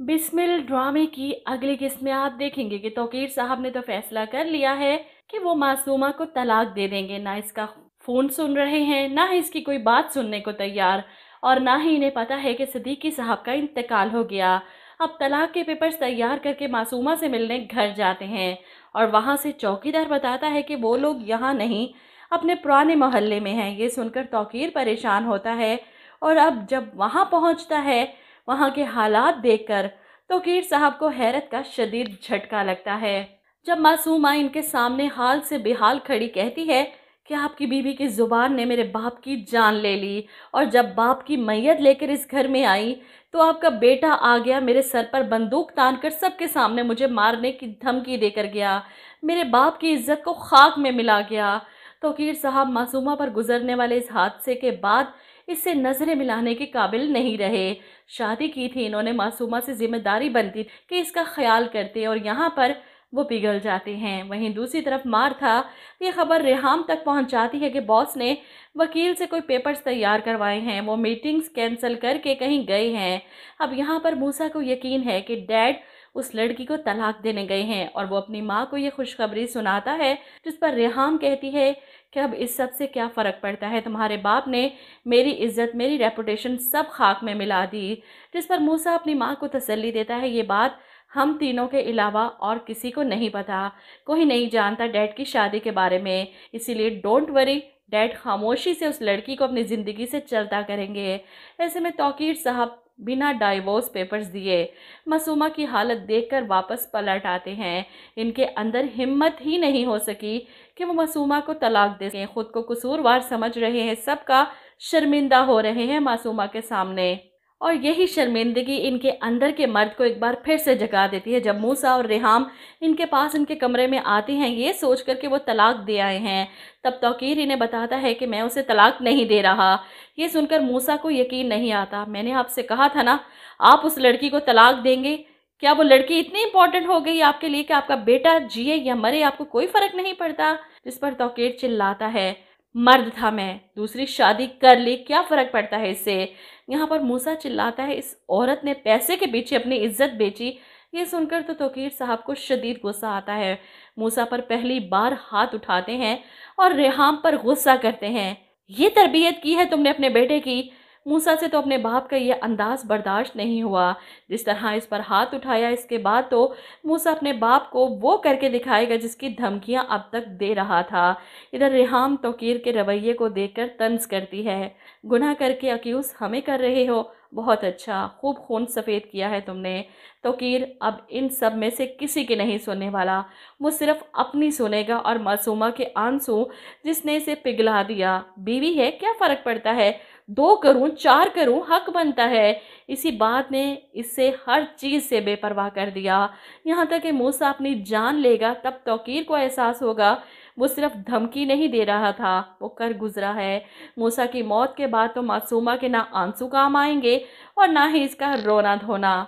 बिस्मिल ड्रामे की अगली किस्त में आप देखेंगे कि तौकीर साहब ने तो फैसला कर लिया है कि वो मासूमा को तलाक दे देंगे। ना इसका फ़ोन सुन रहे हैं, ना ही इसकी कोई बात सुनने को तैयार, और ना ही इन्हें पता है कि सिद्दीकी साहब का इंतकाल हो गया। अब तलाक के पेपर्स तैयार करके मासूमा से मिलने घर जाते हैं और वहाँ से चौकीदार बताता है कि वो लोग यहाँ नहीं, अपने पुराने मोहल्ले में हैं। ये सुनकर तौकीर परेशान होता है और अब जब वहाँ पहुँचता है, वहाँ के हालात देखकर तौकीर साहब को हैरत का शदीद झटका लगता है। जब मासूमा इनके सामने हाल से बेहाल खड़ी कहती है कि आपकी बीवी की ज़ुबान ने मेरे बाप की जान ले ली, और जब बाप की मैयत लेकर इस घर में आई तो आपका बेटा आ गया, मेरे सर पर बंदूक तान कर सबके सामने मुझे मारने की धमकी देकर गया, मेरे बाप की इज्जत को खाक में मिला गया। तौकीर साहब मासूमा पर गुजरने वाले इस हादसे के बाद इससे नजरें मिलाने के काबिल नहीं रहे। शादी की थी इन्होंने मासूमा से, जिम्मेदारी बनती कि इसका ख्याल करते, और यहाँ पर वो पिघल जाते हैं। वहीं दूसरी तरफ मार्था ये खबर रेहाम तक पहुंचाती है कि बॉस ने वकील से कोई पेपर्स तैयार करवाए हैं, वो मीटिंग्स कैंसिल करके कहीं गए हैं। अब यहाँ पर मूसा को यकीन है कि डैड उस लड़की को तलाक देने गए हैं, और वो अपनी माँ को ये खुशखबरी सुनाता है, जिस पर रेहाम कहती है कि अब इस सब से क्या फ़र्क पड़ता है, तुम्हारे बाप ने मेरी इज्जत, मेरी रेपुटेशन सब खाक में मिला दी। जिस पर मूसा अपनी माँ को तसल्ली देता है, ये बात हम तीनों के अलावा और किसी को नहीं पता, कोई नहीं जानता डैड की शादी के बारे में, इसीलिए डोंट वरी, डैड खामोशी से उस लड़की को अपनी ज़िंदगी से चलता करेंगे। ऐसे में तौकीर साहब बिना डाइवोर्स पेपर्स दिए मासूमा की हालत देखकर वापस पलट आते हैं। इनके अंदर हिम्मत ही नहीं हो सकी कि वो मासूमा को तलाक दे सकें। खुद को कसूरवार समझ रहे हैं, सबका शर्मिंदा हो रहे हैं मासूमा के सामने, और यही शर्मिंदगी इनके अंदर के मर्द को एक बार फिर से जगा देती है। जब मूसा और रेहाम इनके पास इनके कमरे में आते हैं ये सोच कर कि वो तलाक दे आए हैं, तब तौकीर इन्हें बताता है कि मैं उसे तलाक नहीं दे रहा। ये सुनकर मूसा को यकीन नहीं आता। मैंने आपसे कहा था ना, आप उस लड़की को तलाक देंगे। क्या वो लड़की इतनी इंपॉर्टेंट हो गई आपके लिए कि आपका बेटा जिए या मरे आपको कोई फर्क नहीं पड़ता? जिस पर तौकीर चिल्लाता है, मर्द था मैं, दूसरी शादी कर ली, क्या फ़र्क पड़ता है इससे। यहाँ पर मूसा चिल्लाता है, इस औरत ने पैसे के पीछे अपनी इज्जत बेची। ये सुनकर तो तौकीर साहब को शदीद गुस्सा आता है। मूसा पर पहली बार हाथ उठाते हैं और रेहाम पर गुस्सा करते हैं। ये तरबियत की है तुमने अपने बेटे की? मूसा से तो अपने बाप का ये अंदाज बर्दाश्त नहीं हुआ। जिस तरह इस पर हाथ उठाया, इसके बाद तो मूसा अपने बाप को वो करके दिखाएगा जिसकी धमकियां अब तक दे रहा था। इधर रेहाम तौकीर के रवैये को देखकर तंज करती है। गुनाह करके अक्यूज़ हमें कर रहे हो, बहुत अच्छा, खूब खून सफ़ेद किया है तुमने। तौकीर अब इन सब में से किसी की नहीं सुनने वाला, वो सिर्फ अपनी सुनेगा, और मासूमा के आंसू जिसने इसे पिघला दिया। बीवी है, क्या फ़र्क पड़ता है, 2 करूं 4 करूं, हक बनता है। इसी बात ने इससे हर चीज़ से बेपरवाह कर दिया। यहाँ तक कि मूसा अपनी जान लेगा तब तौकीर को एहसास होगा वो सिर्फ धमकी नहीं दे रहा था, वो कर गुजरा है। मूसा की मौत के बाद तो मासूमा के ना आंसू काम आएंगे और ना ही इसका रोना धोना।